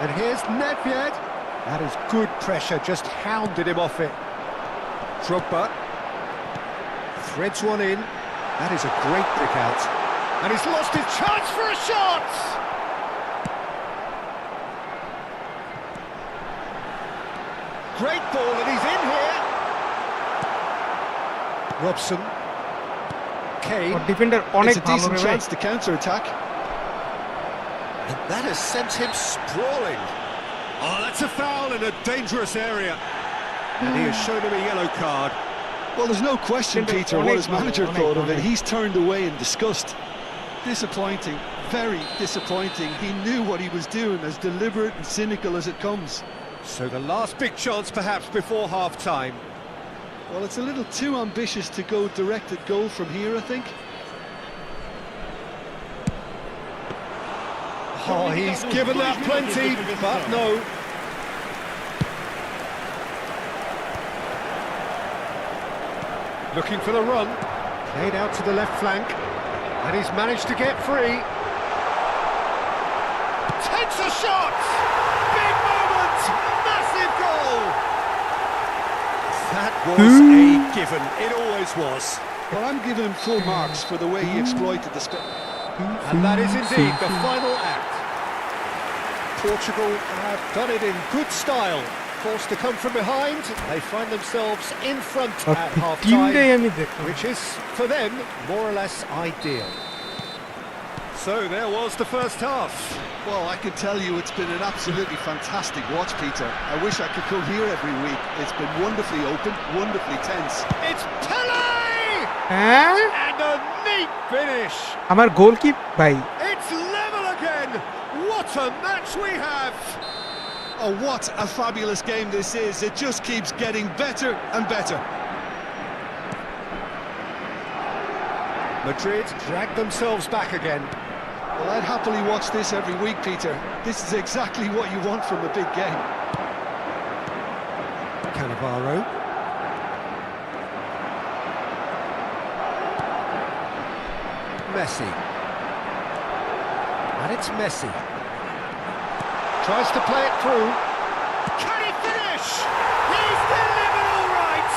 And here's Nedved. That is good pressure, just hounded him off it. Drogba threads one in. That is a great pick out. And he's lost his chance for a shot! Great ball, and he's in here. Robson. Kane. Defender It's a decent chance to counter-attack. And that has sent him sprawling. Oh, that's a foul in a dangerous area. And he has shown him a yellow card. Well, there's no question, Peter, what his manager thought of it. He's turned away in disgust. Disappointing, very disappointing. He knew what he was doing, as deliberate and cynical as it comes. So the last big chance perhaps before half-time. Well, it's a little too ambitious to go direct at goal from here, I think. Oh, he's given that plenty, but no. Looking for the run. Played out to the left flank. And he's managed to get free. Takes a shot! Big moment! Massive goal! That was a given. It always was. Well, I'm giving him full marks for the way he exploited the space. And that is indeed the final act. Portugal have done it in good style. Forced to come from behind, they find themselves in front at half-time, which is, for them, more or less ideal. So there was the first half. Well, I can tell you it's been an absolutely fantastic watch, Peter. I wish I could come here every week. It's been wonderfully open, wonderfully tense. It's Pele! And a neat finish! আমার গোল কি ভাই? It's level again! What a match we have! Oh, what a fabulous game this is. It just keeps getting better and better. Madrid dragged themselves back again. Well, I'd happily watch this every week, Peter. This is exactly what you want from a big game. Cannavaro. Messi. And it's Messi. Tries to play it through. Can he finish? He's delivered all right!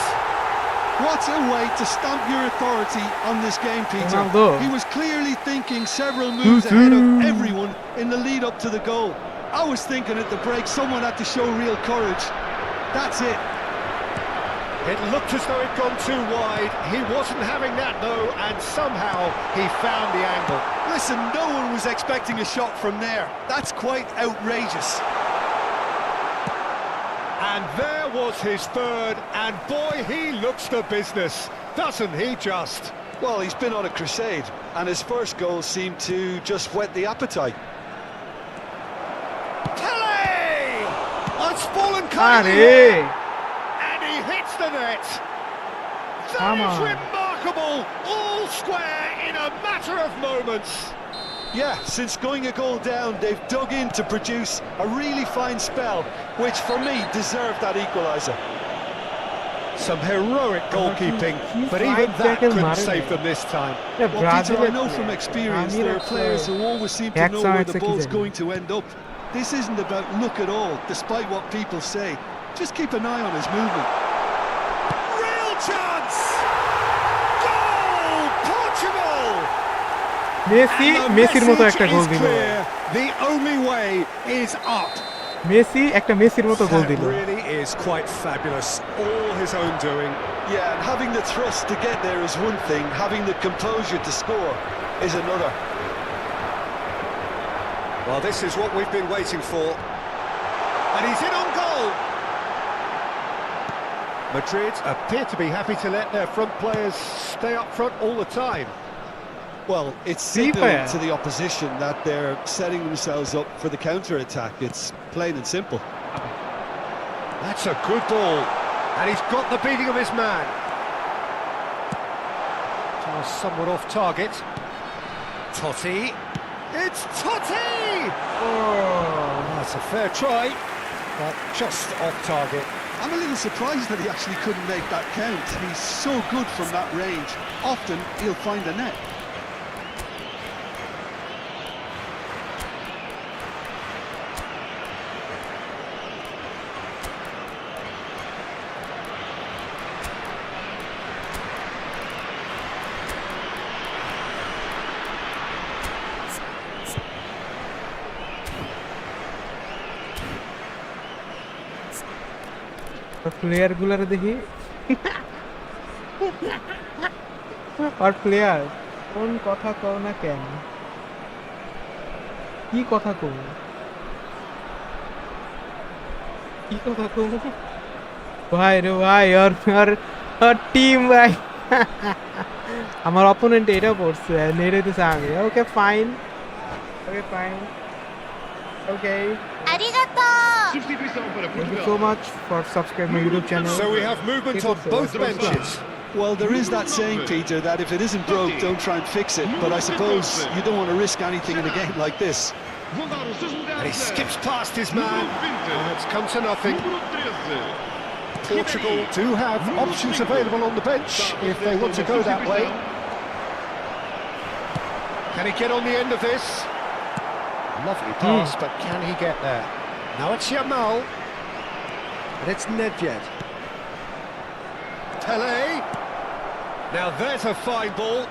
What a way to stamp your authority on this game, Peter. Ronaldo. He was clearly thinking several moves ahead of everyone in the lead up to the goal. I was thinking at the break someone had to show real courage. That's it. It looked as though it'd gone too wide. He wasn't having that though, and somehow he found the angle. Listen, no one was expecting a shot from there. That's quite outrageous. And there was his third, and boy, he looks the business, doesn't he just? Well, he's been on a crusade, and his first goal seemed to just whet the appetite. Pele! Unspoilen cutting, and he hits the net. That is remarkable, all square in a matter of moments. Yeah, since going a goal down, they've dug in to produce a really fine spell, which for me deserved that equaliser. Some heroic goalkeeping, but even that couldn't save them this time. Well, Peter, I know from experience there are players who always seem to know where the ball's going to end up. This isn't about luck at all, despite what people say. Just keep an eye on his movement. Real chance! Goal! Portugal! মেসির মতো একটা গোল দিল। The only way is up. Messi একটা মেসির মতো গোল দিল। That really is quite fabulous, all his own doing. Yeah, and having the thrust to get there is one thing, having the composure to score is another. Well, this is what we've been waiting for. And he's in on goal. Madrid appear to be happy to let their front players stay up front all the time. Well, it's signalling to the opposition that they're setting themselves up for the counter-attack. It's plain and simple. That's a good ball. And he's got the beating of his man. Somewhat off target. Totti. It's Totti! Oh, that's a fair try, but just off target. I'm a little surprised that he actually couldn't make that count. He's so good from that range. Often he'll find a net. Player গুলার দেখি আর player কোন কথা কও না কেন কি কথা কও ভাই রে ভাই আর টিম ভাই আমার অপোনেন্ট এটা পড়ছে নেড়ে দিছে আমি okay fine okay Substituição para Thank you Portugal. so much for subscribing my YouTube channel. So we have movement on both benches. Well, there is that saying, Peter, that if it isn't broke, don't try and fix it. But I suppose you don't want to risk anything in a game like this. Vão dar os seus lugares. And he skips past his man. Número 20. It's come to nothing. Número 13. Portugal do have options available on the bench if they want to go that way. Can he get on the end of this? Lovely pass, but can he get there? Now it's Yamal. And it's Nedved. Pele. Now there's a fine ball.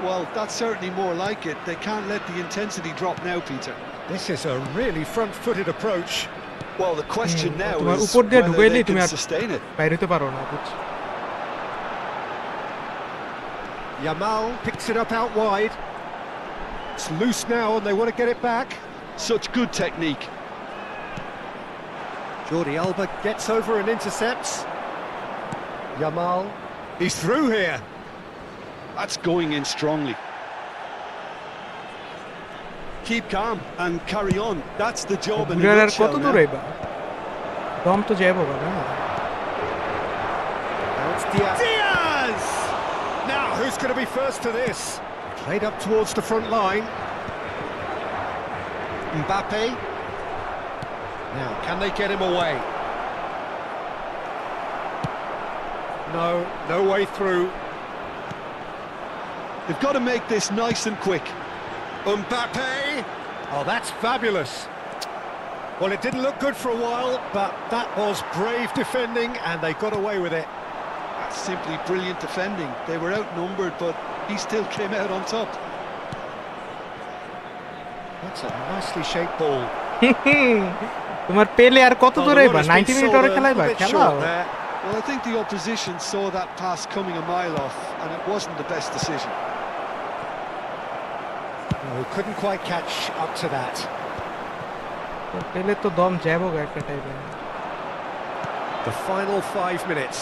Well, that's certainly more like it. They can't let the intensity drop now, Peter. This is a really front-footed approach. Well, the question now তোমার is উপর দিয়ে whether ঢুকাইলেই they তুমি can R sustain it. বাইরে হতে পারো না বুঝছো Yamal picks it up out wide. It's loose now and they want to get it back. Such good technique. Jordi Alba gets over and intercepts. Yamal, he's through here. That's going in strongly. Keep calm and carry on. That's the job in a বুড়ার আর nutshell কত now. দূর আইবা দম তো যাবো না Now it's Diaz! Now who's going to be first to this? Played up towards the front line. Mbappe. Now, can they get him away? No way through. They've got to make this nice and quick. Mbappe! Oh, that's fabulous. Well, it didn't look good for a while, but that was brave defending and they got away with it. That's simply brilliant defending. They were outnumbered, but he still came out on top. That's a nicely shaped ball. তোমার পেলে আর কত দূর আইবা 90 minute ওরে খেলাইবা খেলাও Well, I think the opposition saw that pass coming a mile off, and it wasn't the best decision. No, couldn't quite catch up to that. পেলে তো দম যাবো একটা টাইপে The final 5 minutes.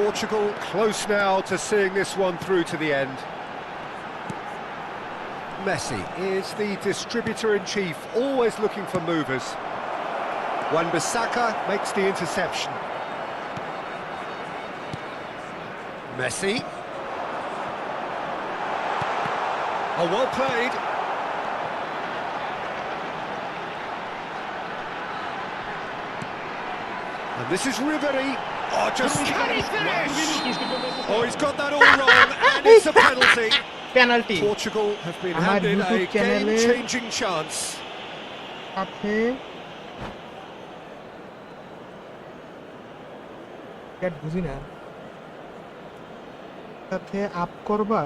Portugal close now to seeing this one through to the end. Messi is the distributor-in-chief, always looking for movers. Wan-Bissaka makes the interception. Messi. Oh, well played. And this is Ribery. Oh, just... Can he finish? Oh, he's got that all wrong, and it's a penalty. Penalty Portugal have been আমার handed a YouTube চ্যানেলে game-changing chance. সাথে cat বুঝি না সাথে up করবা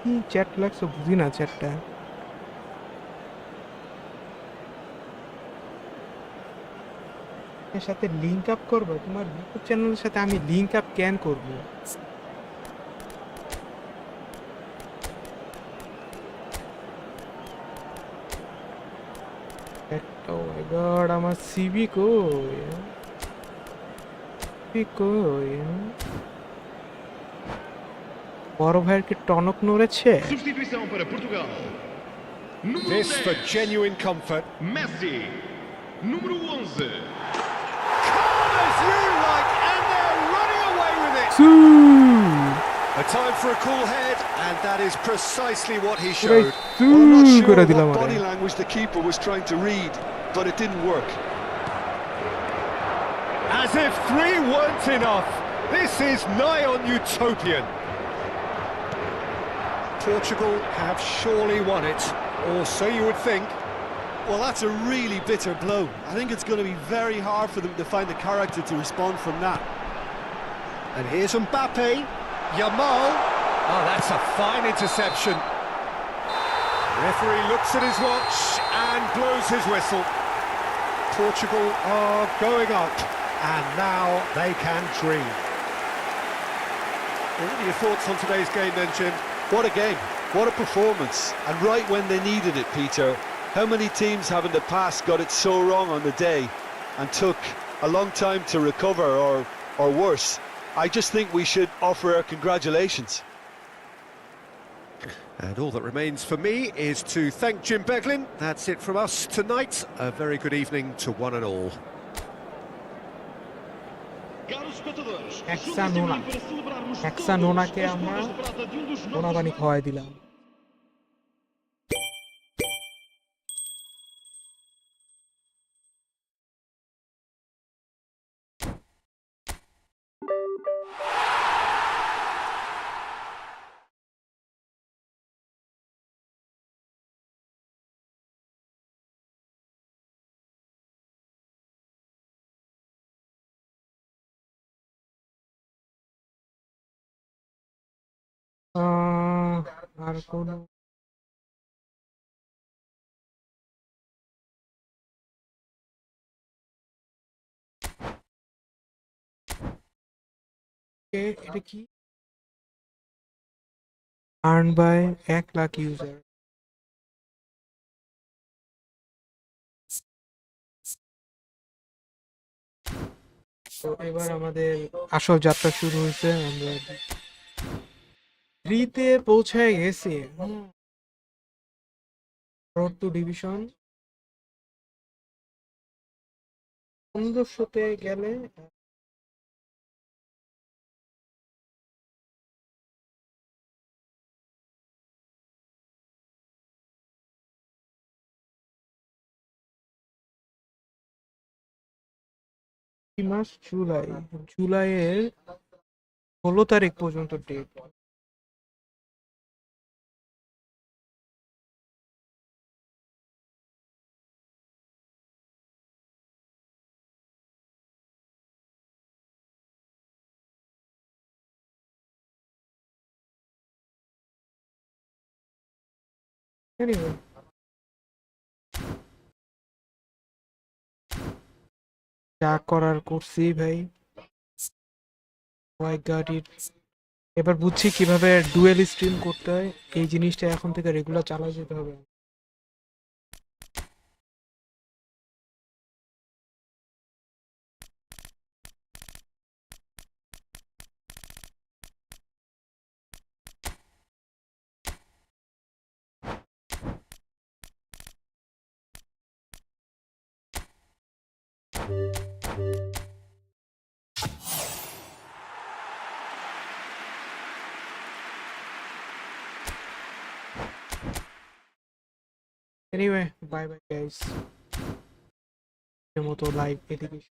কি chat লাগছে বুঝি না চ্যাটটা এর সাথে লিংক আপ করবা তোমার ইউটিউব চ্যানেলের সাথে আমি লিংক আপ কেন করব Oh my god, আমার সিভি কই বড় ভাইয়ের কি টনক নড়েছে Substituição para Portugal. Número This 10. for genuine comfort. Messi. Número 11. as you like, and they're running away with it. A time for a cool head, and that is precisely what he showed. Well, I'm not sure করে what দিলাম body আরে language the keeper was trying to read, but it didn't work. As if 3 weren't enough. This is nigh on utopian. Portugal have surely won it, or so you would think. Well, that's a really bitter blow. I think it's going to be very hard for them to find the character to respond from that. And here's Mbappe, Yamal. Oh, that's a fine interception. Referee looks at his watch and blows his whistle. Portugal are going up, and now they can dream. What are your thoughts on today's game then, Jim? What a game, what a performance, and right when they needed it, Peter. How many teams have in the past got it so wrong on the day and took a long time to recover, or worse? I just think we should offer our congratulations. And all that remains for me is to thank Jim Beglin. That's it from us tonight. A very good evening to one and all. একসা নোনাকে আমরা নোনা পানি খাওয়াই দিলাম আর কোন এটা কি earn by 1 lakh user তো এবার আমাদের আসল যাত্রা শুরু হয়েছে আমরা 3 তে পৌঁছে গেছি রোড টু ডিভিশন 1500 তে গেলে মাস জুলাইয়ের 16 তারিখ পর্যন্ত ডেট Anyway, যা করার করছি ভাই I got it এবার বুঝছি কিভাবে ডুয়েল স্ট্রিম করতে হয় এই জিনিসটা এখন থেকে রেগুলার চালিয়ে যেতে হবে Anyway, bye bye guys. এর মতো লাইভ এদিকে